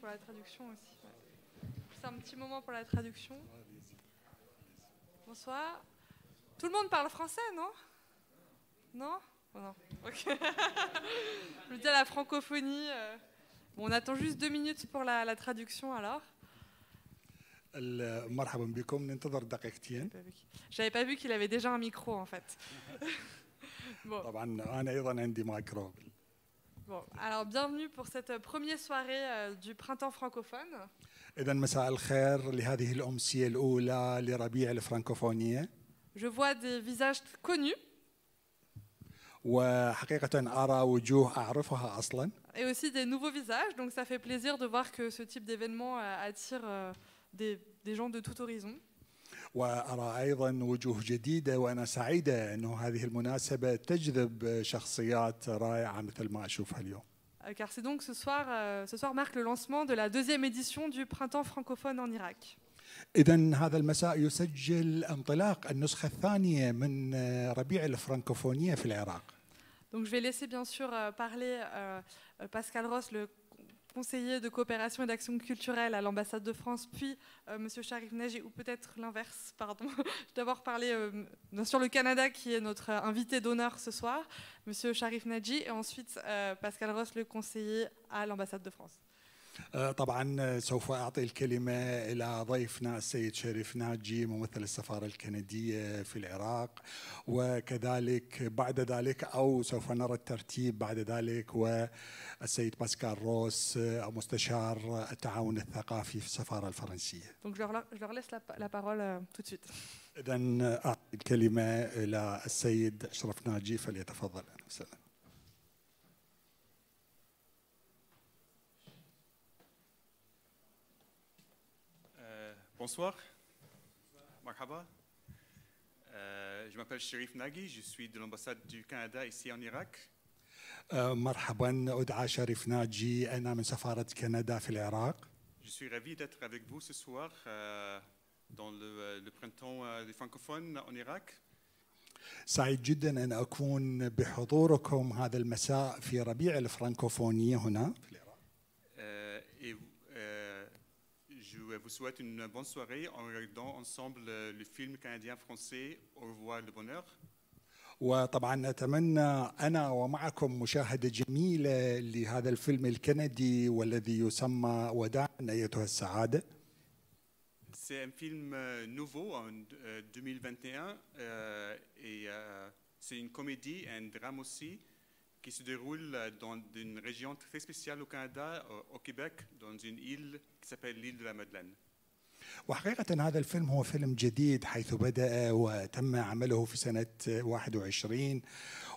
pour la traduction aussi. Ouais. C'est un petit moment pour la traduction. Bonsoir. Tout le monde parle français, non? Non? Oh non. Ok. Je veux dire la francophonie. Bon, on attend juste 2 minutes pour la traduction alors. مرحبا بكم ننتظر دقيقتين. J'avais pas vu qu'il avait déjà un micro en fait. Bon. طبعا أنا أيضا عندي مايكرو. Bon, alors bienvenue pour cette première soirée du printemps francophone. إذا مساء الخير لهذه الأمسية الأولى لربيع الفرنكوفونية. Je vois des visages connus. وحقيقة أرى وجوه أعرفها أصلا. Et aussi des nouveaux visages, donc ça fait plaisir de voir que ce type d'événement attire des gens de tout horizon. وأرى أيضا وجوه جديدة وأنا سعيدة أنه هذه المناسبة تجذب شخصيات رائعة مثل ما أشوفها اليوم. Car c'est donc ce soir marque le lancement de la 2e édition du printemps francophone en Irak. إذن هذا المساء يسجل انطلاق النسخة الثانية من ربيع الفرنكوفونية في العراق. Donc je vais laisser bien sûr parler Pascal Ross, le conseiller de coopération et d'action culturelle à l'ambassade de France, puis Monsieur Sharif Naji, ou peut-être l'inverse, pardon. Je vais d'abord parler bien sûr le Canada qui est notre invité d'honneur ce soir, Monsieur Sharif Naji, et ensuite Pascal Ross, le conseiller à l'ambassade de France. طبعا سوف أعطي الكلمة إلى ضيفنا السيد شريف ناجي ممثل السفارة الكندية في العراق، وكذلك بعد ذلك أو سوف نرى الترتيب بعد ذلك والسيد باسكال روس مستشار التعاون الثقافي في السفارة الفرنسية. Donc je leur laisse la parole tout de suite. إذن أعطي الكلمة إلى السيد أشرف ناجي فليتفضل. أهلا وسهلا. Bonsoir. Marhaba. Je m'appelle Sharif Naghi, je suis de l'ambassade du Canada ici en Irak. مرحبا، أدعى شريف ناجي، أنا من سفارة كندا في العراق. Je suis ravi d'être avec vous ce soir dans le printemps des francophones en Irak. سعيد جدا أن أكون بحضوركم هذا المساء في ربيع الفرنكوفونية هنا في العراق. Je vous souhaite une bonne soirée en regardant ensemble le film canadien-français Au revoir le bonheur. وطبعا أتمنى أنا ومعكم مشاهدة جميلة لهذا الفيلم الكندي والذي يسمى وداعا أيتها السعادة. C'est un film nouveau en 2021 et c'est une comédie et un drame aussi qui se déroule dans une région très spéciale au Canada, au Québec, dans une île qui s'appelle l'île de la Madeleine. وحقيقة هذا الفيلم هو فيلم جديد حيث بدأ وتم عمله في سنة 21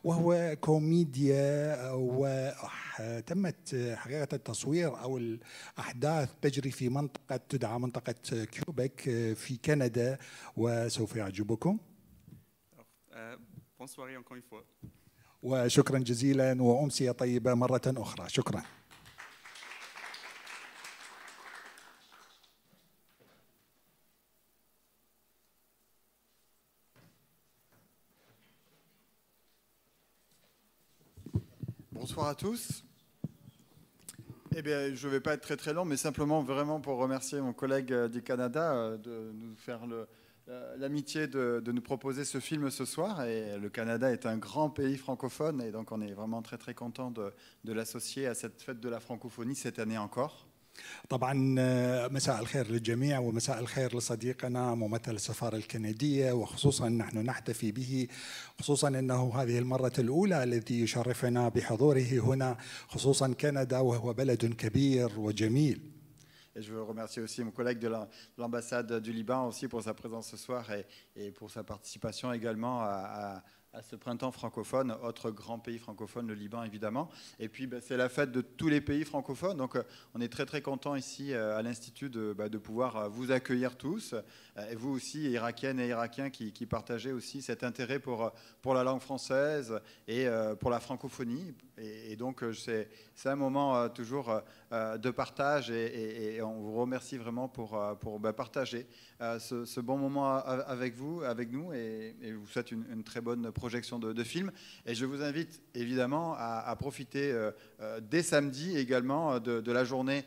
وهو كوميديا وتمت حقيقة التصوير أو الأحداث تجري في منطقة تدعى منطقة كيوبك في كندا وسوف يعجبكم. Bonne soirée encore une fois. وشكرا جزيلا وأمسية طيبة مرة أخرى. شكرا. Bonsoir à tous. Eh bien, je ne vais pas être très long, mais simplement vraiment pour remercier mon collègue du Canada de nous faire l'amitié de nous proposer ce film ce soir. Et le Canada est un grand pays francophone et donc on est vraiment très content de l'associer à cette fête de la francophonie cette année encore. طبعا مساء الخير للجميع ومساء الخير لصديقنا ممثل السفارة الكندية وخصوصا نحن نحتفي به خصوصا أنه هذه المرة الأولى التي يشرفنا بحضوره هنا خصوصا كندا وهو بلد كبير وجميل. Et je veux remercier aussi mon collègue de l'ambassade du Liban aussi pour sa présence ce soir et pour sa participation également à ce printemps francophone, autre grand pays francophone, le Liban évidemment. Et puis c'est la fête de tous les pays francophones, donc on est très content ici à l'Institut de pouvoir vous accueillir tous, et vous aussi Irakiennes et Irakiens qui partagez aussi cet intérêt pour la langue française et pour la francophonie. Et donc c'est un moment toujours de partage et on vous remercie vraiment pour partager ce bon moment avec vous, avec nous, et vous souhaite une très bonne projection de film. Et je vous invite évidemment à profiter dès samedi également de la journée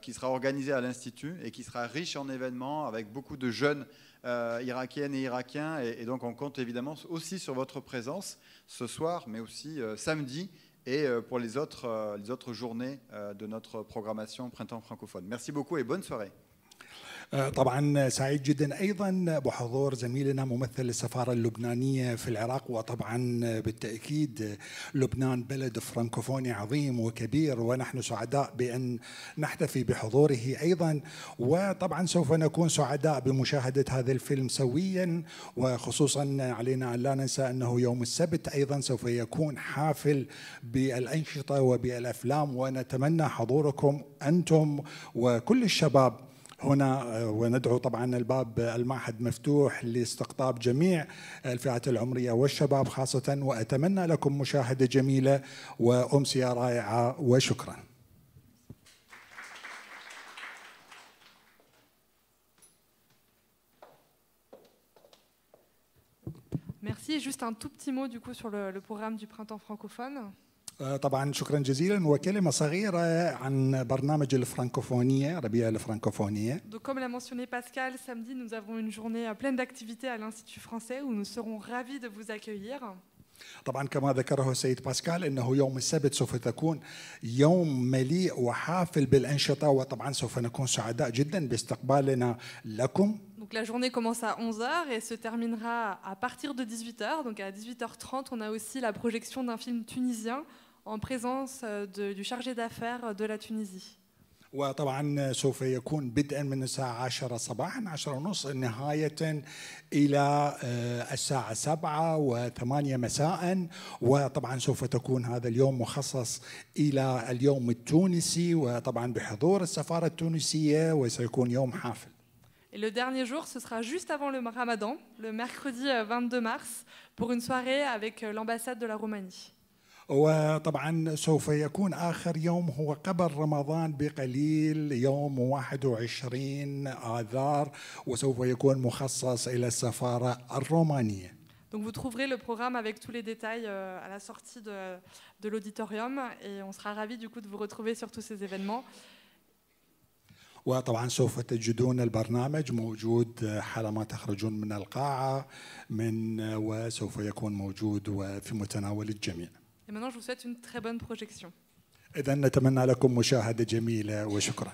qui sera organisée à l'Institut et qui sera riche en événements avec beaucoup de jeunes irakiennes et irakiens. Et donc on compte évidemment aussi sur votre présence ce soir, mais aussi samedi et pour les autres journées de notre programmation Printemps francophone. Merci beaucoup et bonne soirée. طبعا سعيد جدا ايضا بحضور زميلنا ممثل السفاره اللبنانيه في العراق، وطبعا بالتاكيد لبنان بلد فرانكوفوني عظيم وكبير، ونحن سعداء بان نحتفي بحضوره ايضا، وطبعا سوف نكون سعداء بمشاهده هذا الفيلم سويا، وخصوصا علينا ان لا ننسى انه يوم السبت ايضا سوف يكون حافل بالانشطه وبالافلام، ونتمنى حضوركم انتم وكل الشباب هنا، وندعو طبعا الباب المعهد مفتوح لاستقطاب جميع الفئات العمرية والشباب خاصة، وأتمنى لكم مشاهدة جميلة وأمسية رائعة، وشكرا. Merci. Juste un tout petit mot du coup sur le programme du Printemps francophone. طبعا شكرا جزيلا، وكلمة صغيرة عن برنامج الفرنكوفونية، ربيع الفرنكوفونية. Donc comme l'a mentionné Pascal, samedi nous avons une journée pleine d'activités à l'Institut français où nous serons ravis de vous accueillir. طبعا كما ذكره السيد باسكال انه يوم السبت سوف تكون يوم مليء وحافل بالانشطه، وطبعا سوف نكون سعداء جدا باستقبالنا لكم. Donc la journée commence à 11h et se terminera à partir de 18h. Donc à 18h30, on a aussi la projection d'un film tunisien en présence du chargé d'affaires de la Tunisie. وطبعا سوف يكون بدءا من الساعة 10 صباحا 10:30 نهاية إلى الساعة 7 و8 مساء، وطبعا سوف تكون هذا اليوم مخصص إلى اليوم التونسي، وطبعا بحضور السفارة التونسية، وسيكون يوم حافل. Et le dernier jour, ce sera juste avant le Ramadan, le mercredi 22 mars, pour une soirée avec l'ambassade de la Roumanie. وطبعا سوف يكون آخر يوم هو قبل رمضان بقليل، يوم 21 آذار، وسوف يكون مخصص إلى السفارة الرومانية. Donc vous trouverez le programme avec tous les détails à la sortie de l'auditorium, et on sera ravis du coup de vous retrouver sur tous ces événements. وطبعا سوف تجدون البرنامج موجود حالما تخرجون من القاعة وسوف يكون موجود وفي متناول الجميع. Et maintenant, je vous souhaite une très bonne projection. إذن نتمنى لكم مشاهدة جميلة، وشكرا.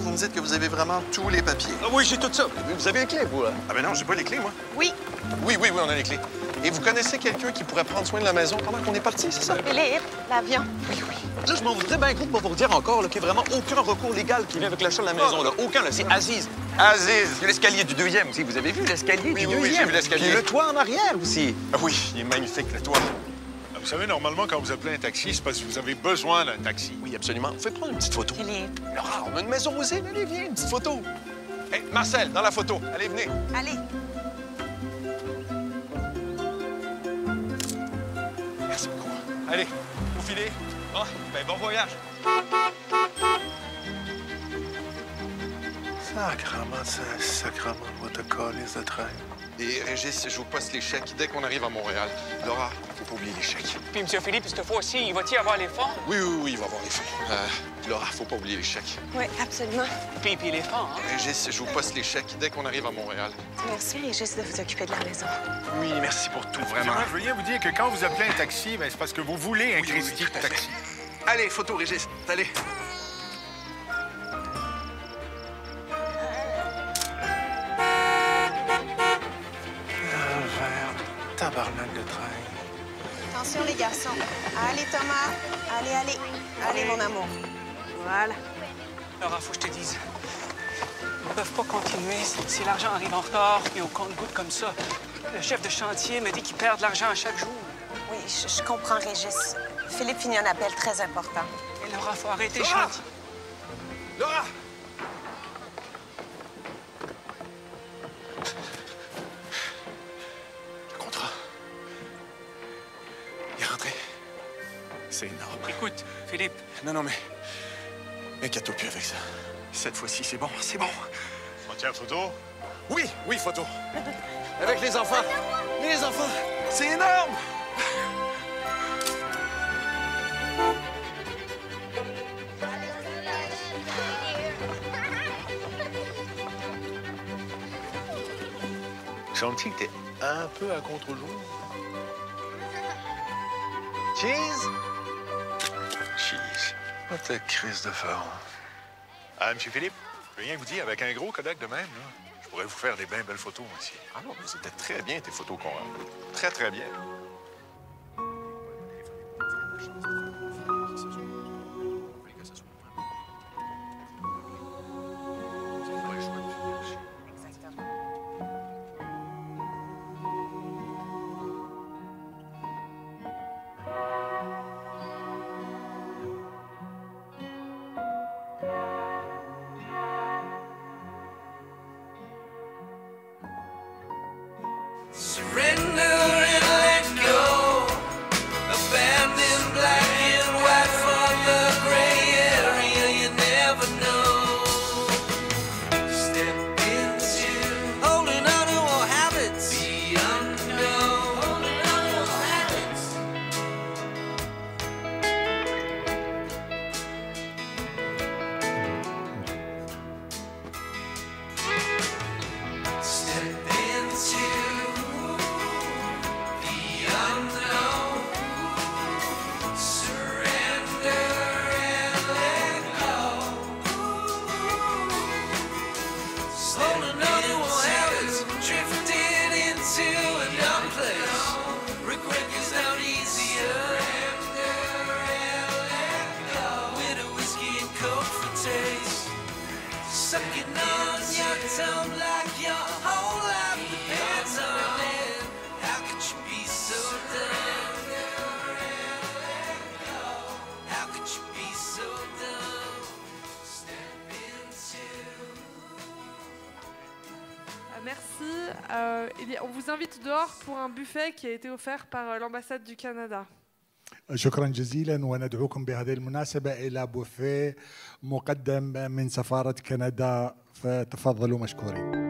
Vous me dites que vous avez vraiment tous les papiers. Ah oui, j'ai tout ça. Vous avez les clés, vous, là? Ah ben non, j'ai pas les clés, moi. Oui. Oui, on a les clés. Et vous connaissez quelqu'un qui pourrait prendre soin de la maison pendant qu'on est parti, c'est ça? Philippe, l'avion. Oui. Là, je m'en voudrais bien gros pour vous dire encore qu'il n'y a vraiment aucun recours légal qui vient avec l'achat de la maison, là. Aucun, là. C'est Aziz. Aziz! Il y a l'escalier du deuxième aussi. Vous avez vu l'escalier du deuxième? Oui, j'ai vu l'escalier. Puis le toit en arrière aussi. Ah oui, il est magnifique, le toit. Vous savez, normalement, quand vous appelez un taxi, c'est parce que vous avez besoin d'un taxi. Oui, absolument. Vous pouvez prendre une petite photo. Philippe. Laura, on a une maison rosée. Allez, viens, une petite photo. Hé, Marcel, dans la photo. Allez, venez. Allez. Merci beaucoup. Allez, vous filez. Ah, ben bon voyage. Sacrement, c'est sacrement votre calice de train. Et Régis, je vous poste les chèques dès qu'on arrive à Montréal. Laura, faut pas oublier les chèques. Puis, M. Philippe, cette fois-ci, il va-t-il avoir les fonds? Oui, il va avoir les fonds. Laura, faut pas oublier les chèques. Oui, absolument. Puis les fonds, hein? Régis, je vous poste les chèques dès qu'on arrive à Montréal. Merci, Régis, de vous occuper de la maison. Oui, merci pour tout, vraiment. Je veux bien vous dire que quand vous appelez un taxi, ben, c'est parce que vous voulez un crédit de taxi. Allez, photo, Régis. Allez. Tabarnak de train. Attention, les garçon. Allez, Thomas. Allez, allez. Allez, mon amour. Voilà. Laura, faut que je te dise. Ils ne peuvent pas continuer si l'argent arrive en retard et au compte-gouttes comme ça. Le chef de chantier me dit qu'ils perdent l'argent à chaque jour. Oui, je comprends, Régis. Philippe finit un appel très important. Et Laura, faut arrêter le chantier. Laura! Le contrat. Il est rentré. C'est énorme. Écoute, Philippe. Non, mais... Inquiète-toi plus avec ça. Cette fois-ci, c'est bon, c'est bon. On tient photo? Oui, photo. Avec les enfants. Les enfants, c'est énorme! Le chantier était un peu à contre-jour. Cheese? Cheese. What a crise de phare. Ah, M. Philippe, je peux rien vous dire, avec un gros Kodak de même, là, je pourrais vous faire des bien belles photos ici. Ah non, mais c'était très bien tes photos, Conrad. Très, très bien. On vous invite dehors pour un buffet qui a été offert par l'ambassade du Canada. شكرا جزيلا وندعوكم بهذه المناسبة إلى بوفيه مقدم من سفارة كندا فتفضلوا مشكورين.